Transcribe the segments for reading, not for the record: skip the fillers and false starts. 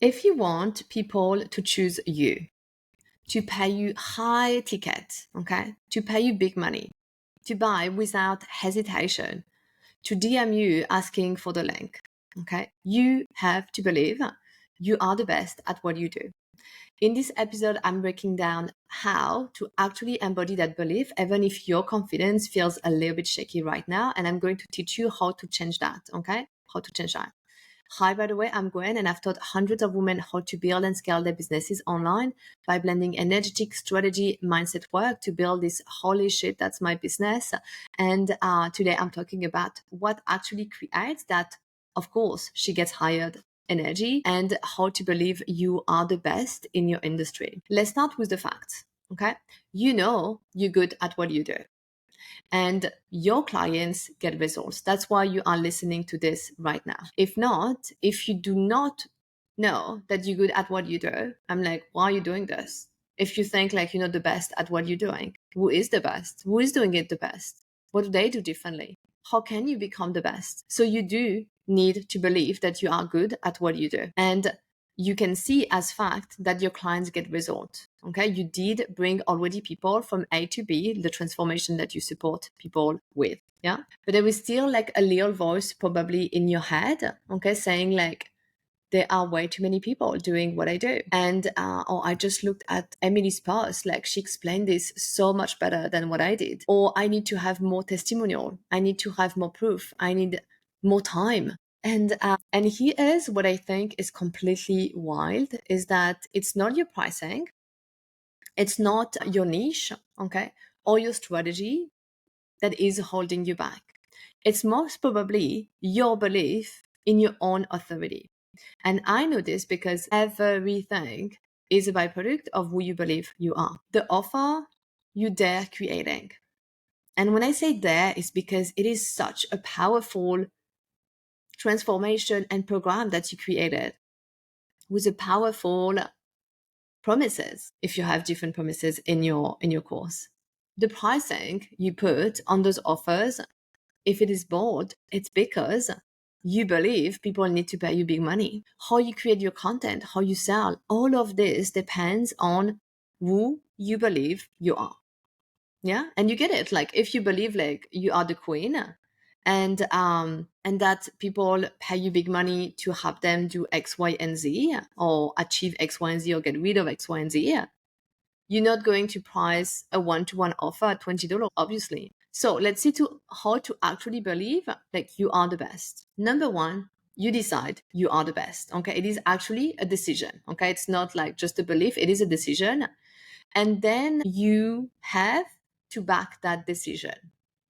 If you want people to choose you, to pay you high ticket, okay, to pay you big money, to buy without hesitation, to DM you asking for the link, okay, you have to believe you are the best at what you do. In this episode, I'm breaking down how to actually embody that belief, even if your confidence feels a little bit shaky right now. And I'm going to teach you how to change that, okay? How to change that. Hi, by the way, I'm Gwen, and I've taught hundreds of women how to build and scale their businesses online by blending energetic strategy, mindset work to build this holy shit, that's my business. And today I'm talking about what actually creates that, of course, she gets hired energy and how to believe you are the best in your industry. Let's start with the facts, okay? You know you're good at what you do and your clients get results. That's why you are listening to this right now. If not, if you do not know that you're good at what you do, I'm like, why are you doing this? If you think like you're not the best at what you're doing, who is the best? Who is doing it the best? What do they do differently? How can you become the best? So you do need to believe that you are good at what you do. And you can see as fact that your clients get results. Okay, you did bring already people from A to B, the transformation that you support people with. Yeah, but there is still like a little voice probably in your head, okay, saying like, there are way too many people doing what I do. And or I just looked at Emily's post, like she explained this so much better than what I did. Or I need to have more testimonial. I need to have more proof. I need more time. And here is what I think is completely wild is that it's not your pricing, it's not your niche, okay, or your strategy that is holding you back. It's most probably your belief in your own authority. And I know this because everything is a byproduct of who you believe you are. The offer you dare creating. And when I say dare, it's because it is such a powerful transformation and program that you created with a powerful promises if you have different promises in your course. The pricing you put on those offers, if it is bold, it's because you believe people need to pay you big money. How you create your content, how you sell, all of this depends on who you believe you are. Yeah, and you get it. Like if you believe like you are the queen, and that people pay you big money to help them do X, Y, and Z, or achieve X, Y, and Z, or get rid of X, Y, and Z, you're not going to price a one-to-one offer at $20, obviously. So let's see to how to actually believe like you are the best. Number one, you decide you are the best. Okay, it is actually a decision. Okay, it's not like just a belief; it is a decision, and then you have to back that decision.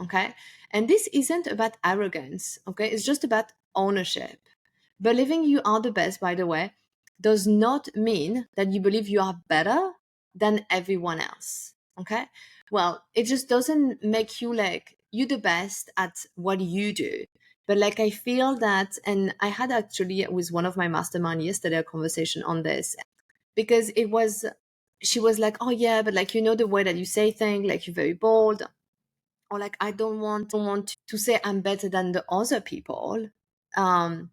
Okay, and this isn't about arrogance. Okay, it's just about ownership. Believing you are the best, by the way, does not mean that you believe you are better than everyone else. Okay. Well, it just doesn't make you like you the best at what you do. But like I feel that, and I had actually with one of my mastermind yesterday a conversation on this because she was like, oh yeah, but like, you know, the way that you say things, like you're very bold, or like, I don't want to say I'm better than the other people. And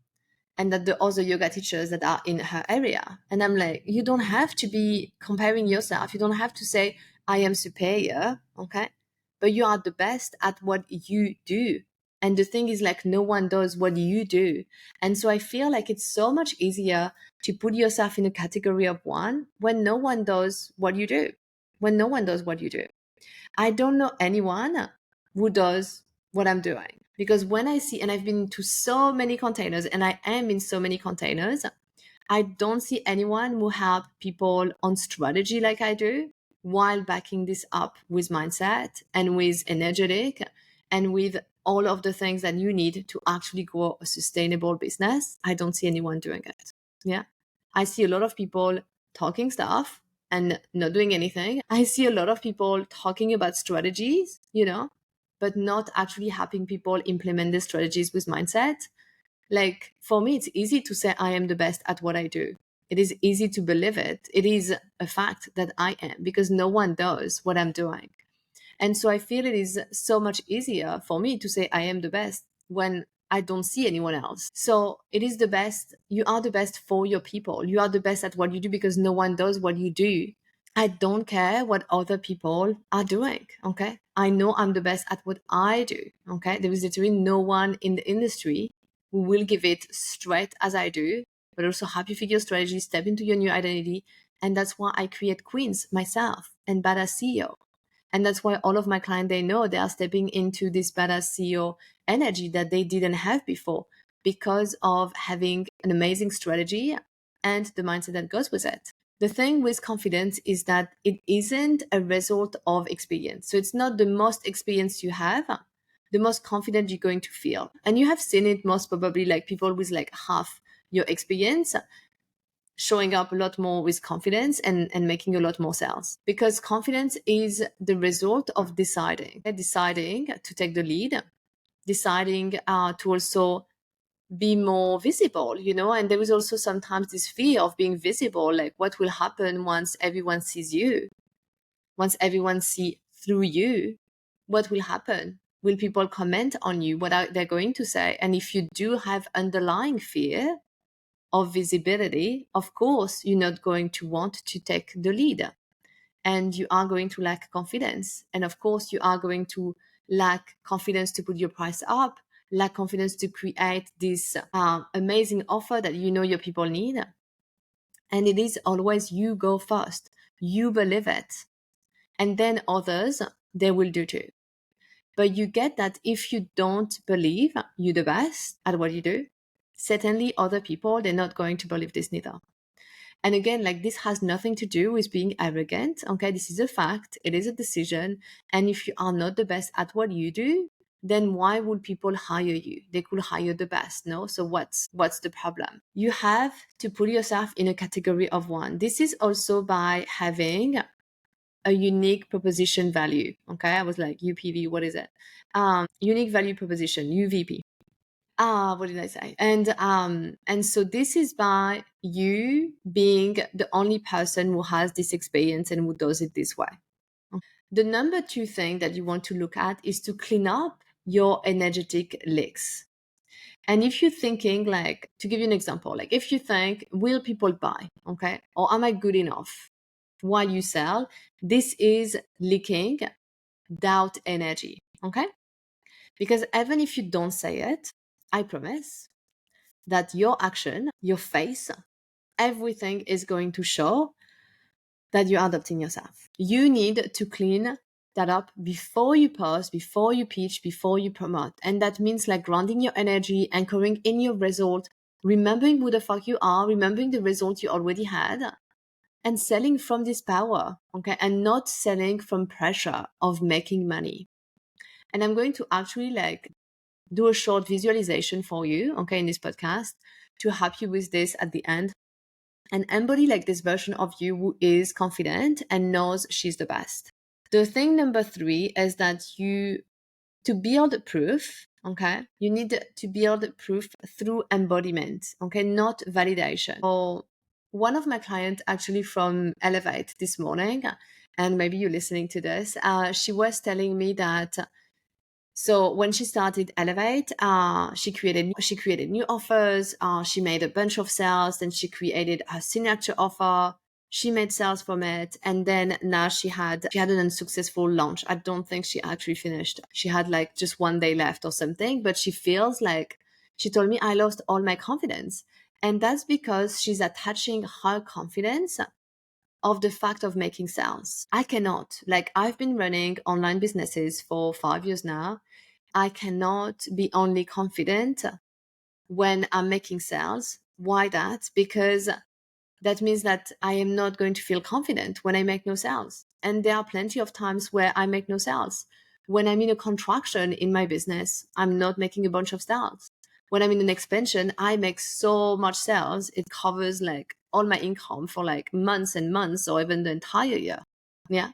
that the other yoga teachers that are in her area. And I'm like, you don't have to be comparing yourself. You don't have to say, I am superior, okay? But you are the best at what you do. And the thing is, like, no one does what you do. And so I feel like it's so much easier to put yourself in a category of one when no one does what you do. When no one does what you do. I don't know anyone who does what I'm doing. Because when I see, and I've been to so many containers, and I am in so many containers, I don't see anyone who help people on strategy like I do, while backing this up with mindset and with energetic and with all of the things that you need to actually grow a sustainable business. I don't see anyone doing it. Yeah. I see a lot of people talking stuff and not doing anything. I see a lot of people talking about strategies, you know, but not actually helping people implement the strategies with mindset. Like for me, it's easy to say I am the best at what I do. It is easy to believe it. It is a fact that I am because no one does what I'm doing. And so I feel it is so much easier for me to say I am the best when I don't see anyone else. So it is the best. You are the best for your people. You are the best at what you do because no one does what you do. I don't care what other people are doing. Okay. I know I'm the best at what I do. Okay. There is literally no one in the industry who will give it straight as I do, but also help you figure strategy, step into your new identity. And that's why I create queens myself and badass CEO. And that's why all of my clients, they know they are stepping into this badass CEO energy that they didn't have before because of having an amazing strategy and the mindset that goes with it. The thing with confidence is that it isn't a result of experience. So it's not the most experience you have, the most confident you're going to feel. And you have seen it most probably, like people with like half your experience showing up a lot more with confidence and making a lot more sales, because confidence is the result of deciding to take the lead, deciding to also be more visible, and there is also sometimes this fear of being visible, like what will happen once everyone sees you, once everyone see through you, what will happen? Will people comment on you? What are they going to say? And if you do have underlying fear of visibility, of course, you're not going to want to take the lead, and you are going to lack confidence. And of course, you are going to lack confidence to put your price up, lack confidence to create this amazing offer that your people need. And it is always you go first, you believe it, and then others, they will do too. But you get that if you don't believe you're the best at what you do, certainly other people, they're not going to believe this neither. And again, like, this has nothing to do with being arrogant. Okay, this is a fact. It is a decision. And if you are not the best at what you do, then why would people hire you? They could hire the best, no? So what's the problem? You have to put yourself in a category of one. This is also by having a unique proposition value. Okay, I was like, UPV, what is it? Unique value proposition, UVP. What did I say? And so this is by you being the only person who has this experience and who does it this way. The number 2 thing that you want to look at is to clean up your energetic leaks. And if you're thinking, like, to give you an example, like if you think, will people buy? Okay. Or am I good enough while you sell? This is leaking doubt energy. Okay. Because even if you don't say it, I promise that your action, your face, everything is going to show that you're adopting yourself. You need to clean that up before you post, before you pitch, before you promote. And that means like grounding your energy, anchoring in your result, remembering who the fuck you are, remembering the result you already had, and selling from this power, okay? And not selling from pressure of making money. And I'm going to actually like do a short visualization for you, okay, in this podcast to help you with this at the end, and embody like this version of you who is confident and knows she's the best. The thing number 3 is that to build proof, okay, you need to build proof through embodiment, okay, not validation. So one of my clients actually from Elevate this morning, and maybe you're listening to this, she was telling me that so when she started Elevate, she created new offers. She made a bunch of sales. Then she created a signature offer. She made sales from it, and then now she had an unsuccessful launch. I don't think she actually finished. She had like just 1 day left or something. But she feels like, she told me, I lost all my confidence, and that's because she's attaching her confidence of the fact of making sales. I cannot. Like, I've been running online businesses for 5 years now. I cannot be only confident when I'm making sales. Why that? Because that means that I am not going to feel confident when I make no sales. And there are plenty of times where I make no sales. When I'm in a contraction in my business, I'm not making a bunch of sales. When I'm in an expansion, I make so much sales, it covers like all my income for like months and months or even the entire year. Yeah.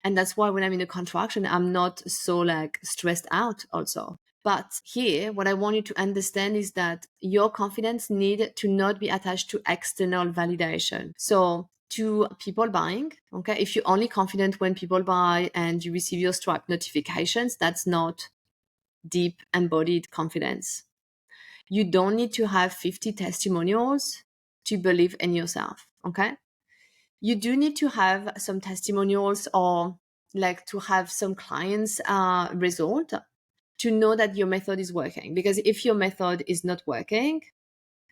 And that's why when I'm in a contraction, I'm not so like stressed out also. But here, what I want you to understand is that your confidence need to not be attached to external validation. So to people buying, okay, if you're only confident when people buy and you receive your Stripe notifications, that's not deep embodied confidence. You don't need to have 50 testimonials to believe in yourself, okay? You do need to have some testimonials or like to have some clients result to know that your method is working. Because if your method is not working,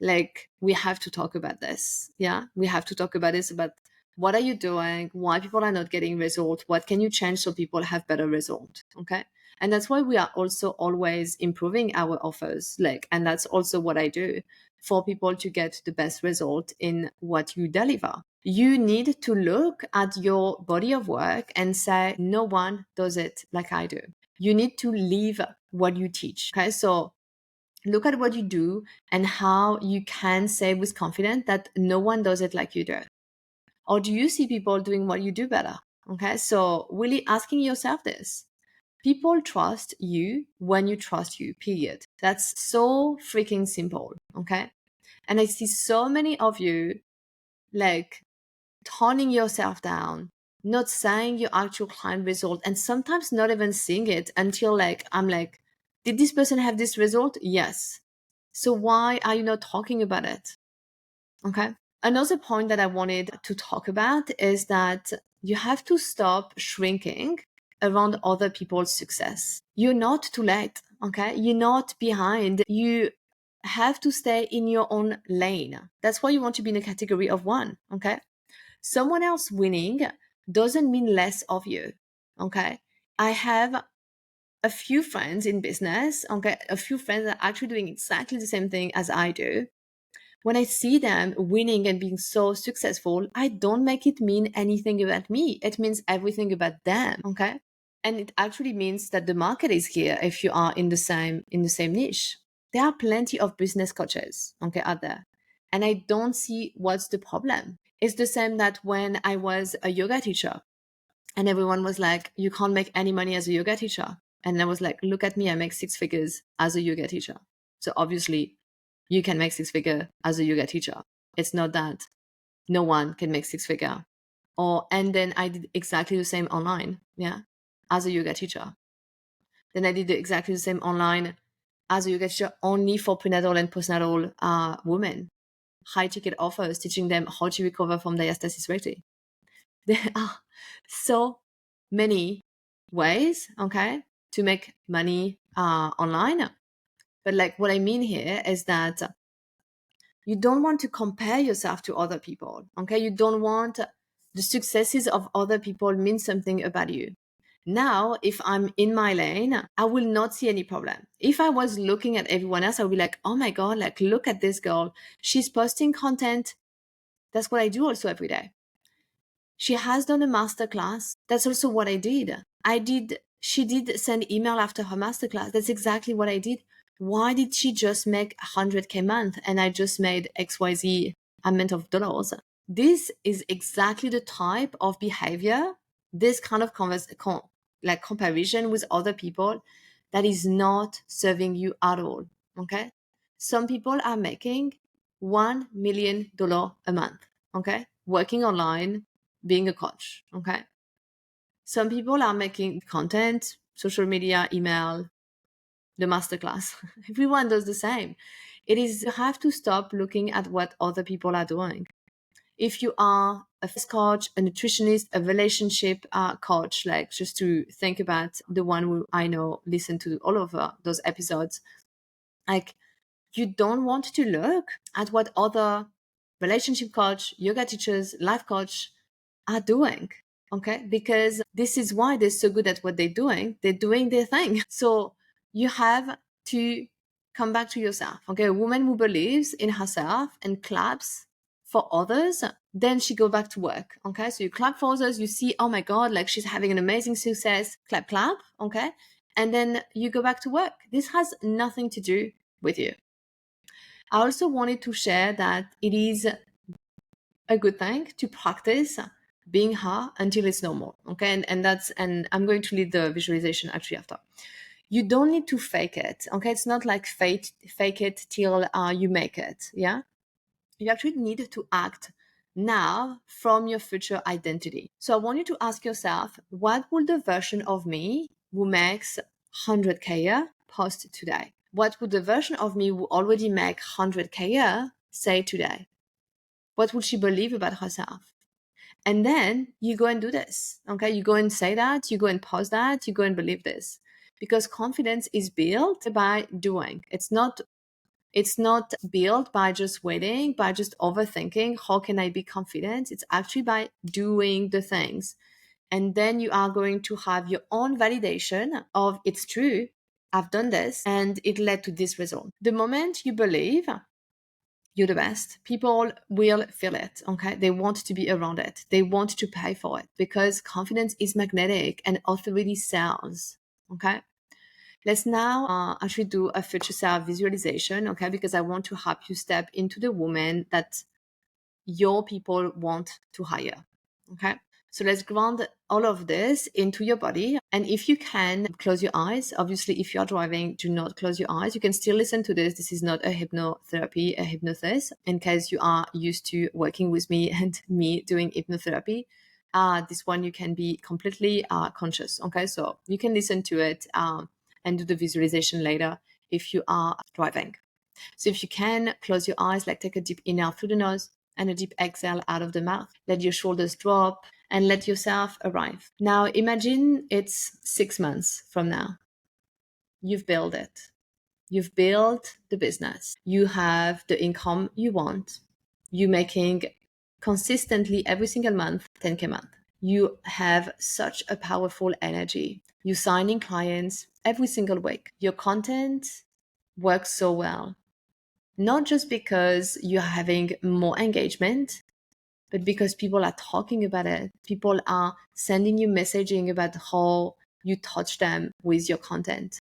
like we have to talk about this. Yeah, we have to talk about this, about what are you doing, why people are not getting results, what can you change so people have better results, okay? And that's why we are also always improving our offers, like, and that's also what I do for people to get the best result in what you deliver. You need to look at your body of work and say, no one does it like I do. You need to live what you teach, okay? So look at what you do and how you can say with confidence that no one does it like you do. Or do you see people doing what you do better? Okay, so really asking yourself this. People trust you when you trust you, period. That's so freaking simple, okay? And I see so many of you like toning yourself down, not saying your actual client result, and sometimes not even seeing it until like, I'm like, did this person have this result? Yes. So why are you not talking about it? Okay. Another point that I wanted to talk about is that you have to stop shrinking around other people's success. You're not too late. Okay. You're not behind. You have to stay in your own lane. That's why you want to be in a category of one. Okay. Someone else winning doesn't mean less of you. Okay. I have a few friends in business, okay, a few friends that are actually doing exactly the same thing as I do. When I see them winning and being so successful, I don't make it mean anything about me. It means everything about them, okay? And it actually means that the market is here if you are in the same niche. There are plenty of business coaches, okay, out there. And I don't see what's the problem. It's the same that when I was a yoga teacher and everyone was like, you can't make any money as a yoga teacher. And I was like, look at me, I make 6 figures as a yoga teacher. So obviously you can make 6 figure as a yoga teacher. It's not that no one can make 6 figure. And then I did exactly the same online, yeah, as a yoga teacher. Then I did exactly the same online as a yoga teacher only for prenatal and postnatal women. High ticket offers, teaching them how to recover from diastasis recti. There are so many ways, okay, to make money online. But like what I mean here is that you don't want to compare yourself to other people, okay? You don't want the successes of other people mean something about you. Now, if I'm in my lane, I will not see any problem. If I was looking at everyone else, I would be like, oh my God, like, look at this girl. She's posting content. That's what I do also every day. She has done a masterclass. That's also what I did. She did send email after her masterclass. That's exactly what I did. Why did she just make 100K a month and I just made XYZ amount of dollars? This is exactly the type of behavior, this kind of comparison with other people that is not serving you at all. Okay. Some people are making $1 million a month. Okay. Working online, being a coach. Okay. Some people are making content, social media, email, the masterclass. Everyone does the same. You have to stop looking at what other people are doing. If you are a fitness coach, a nutritionist, a relationship coach, like just to think about the one who I know, listen to all of those episodes, like you don't want to look at what other relationship coach, yoga teachers, life coach are doing. Okay. Because this is why they're so good at what they're doing. They're doing their thing. So you have to come back to yourself. Okay. A woman who believes in herself and claps for others, then she go back to work. Okay. So you clap for others, you see, oh my God, like she's having an amazing success, clap, clap. Okay. And then you go back to work. This has nothing to do with you. I also wanted to share that it is a good thing to practice being her until it's normal. Okay. And I'm going to lead the visualization actually after. You don't need to fake it. Okay. It's not like fake it till you make it. Yeah. You actually need to act now from your future identity. So I want you to ask yourself, what will the version of me who makes 100K post today? What would the version of me who already make 100K a year say today? What would she believe about herself? And then you go and do this, okay? You go and say that, you go and post that, you go and believe this. Because confidence is built by doing. It's not built by just waiting, by just overthinking, how can I be confident? It's actually by doing the things. And then you are going to have your own validation of it's true, I've done this, and it led to this result. The moment you believe you're the best, people will feel it, okay? They want to be around it. They want to pay for it because confidence is magnetic and authority sells, okay? Let's now actually do a future self visualization, okay? Because I want to help you step into the woman that your people want to hire, okay? So let's ground all of this into your body. And if you can, close your eyes. Obviously, if you're driving, do not close your eyes. You can still listen to this. This is not a hypnotherapy, a hypnosis. In case you are used to working with me and me doing hypnotherapy, this one you can be completely conscious, okay? So you can listen to it and do the visualization later if you are driving. So if you can, close your eyes, like take a deep inhale through the nose and a deep exhale out of the mouth. Let your shoulders drop and let yourself arrive. Now imagine it's 6 months from now. You've built it. You've built the business. You have the income you want. You're making consistently every single month 10K a month. You have such a powerful energy. You're signing clients every single week. Your content works so well. Not just because you're having more engagement, but because people are talking about it. People are sending you messaging about how you touch them with your content.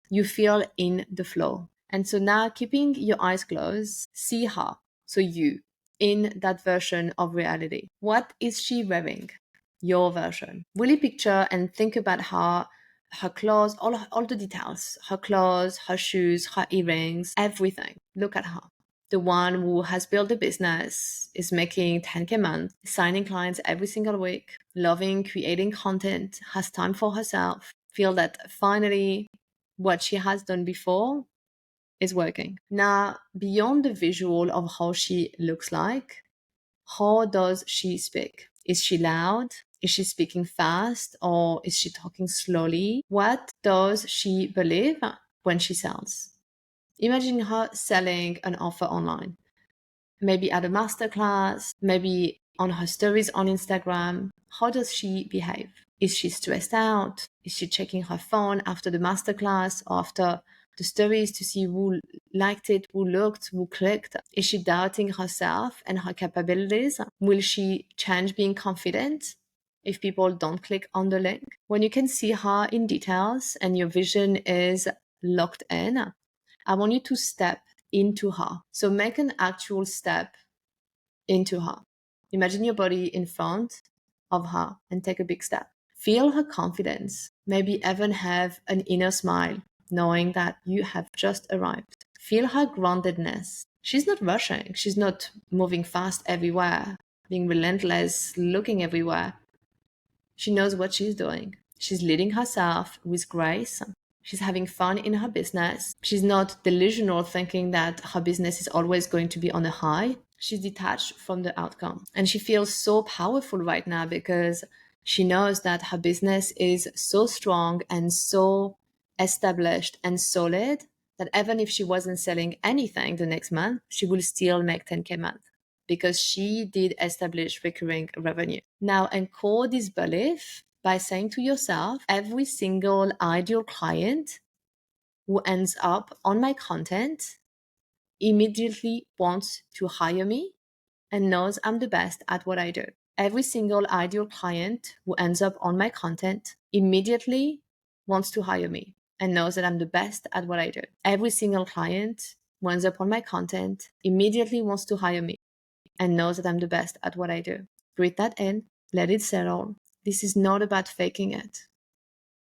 You feel in the flow. And so now, keeping your eyes closed, see her, so you, in that version of reality. What is she wearing? Your version. Really picture and think about her clothes, all the details, her clothes, her shoes, her earrings, everything. Look at her. The one who has built a business, is making 10K a month, signing clients every single week, loving creating content, has time for herself, feel that finally what she has done before is working. Now, beyond the visual of how she looks like, how does she speak? Is she loud? Is she speaking fast or is she talking slowly? What does she believe when she sells? Imagine her selling an offer online, maybe at a masterclass, maybe on her stories on Instagram. How does she behave? Is she stressed out? Is she checking her phone after the masterclass or after the stories to see who liked it, who looked, who clicked? Is she doubting herself and her capabilities? Will she change being confident if people don't click on the link? When you can see her in details and your vision is locked in, I want you to step into her. So make an actual step into her. Imagine your body in front of her and take a big step. Feel her confidence. Maybe even have an inner smile, knowing that you have just arrived. Feel her groundedness. She's not rushing. She's not moving fast everywhere, being relentless, looking everywhere. She knows what she's doing. She's leading herself with grace. She's having fun in her business. She's not delusional thinking that her business is always going to be on a high. She's detached from the outcome. And she feels so powerful right now because she knows that her business is so strong and so established and solid that even if she wasn't selling anything the next month, she will still make 10K a month because she did establish recurring revenue. Now, encode this belief by saying to yourself, every single ideal client who ends up on my content immediately wants to hire me and knows I'm the best at what I do. Every single ideal client who ends up on my content immediately wants to hire me and knows that I'm the best at what I do. Every single client who ends up on my content immediately wants to hire me and knows that I'm the best at what I do. Breathe that in, let it settle. This is not about faking it.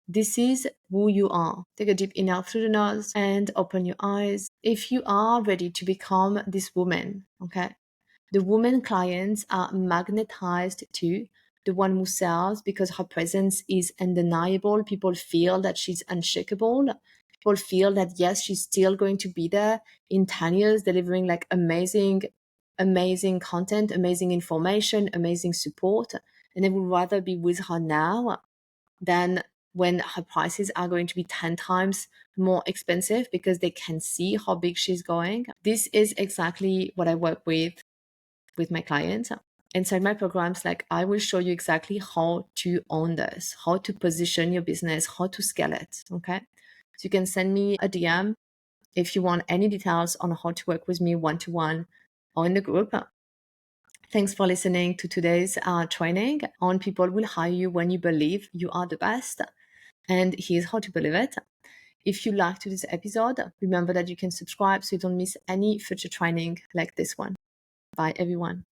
This is who you are. Take a deep inhale through the nose and open your eyes. If you are ready to become this woman, okay? The woman clients are magnetized to the one who sells because her presence is undeniable. People feel that she's unshakable. people feel that yes, she's still going to be there in 10 years delivering like amazing content, amazing information, amazing support, and they would rather be with her now than when her prices are going to be 10 times more expensive because they can see how big she's going. This is exactly what I work with my clients. Inside my programs, like I will show you exactly how to own this, how to position your business, how to scale it. Okay. So you can send me a DM if you want any details on how to work with me one-to-one or in the group. Thanks for listening to today's training on People Will Hire You When You Believe You Are the Best. And here's how to believe it. If you liked this episode, remember that you can subscribe so you don't miss any future training like this one. Bye, everyone.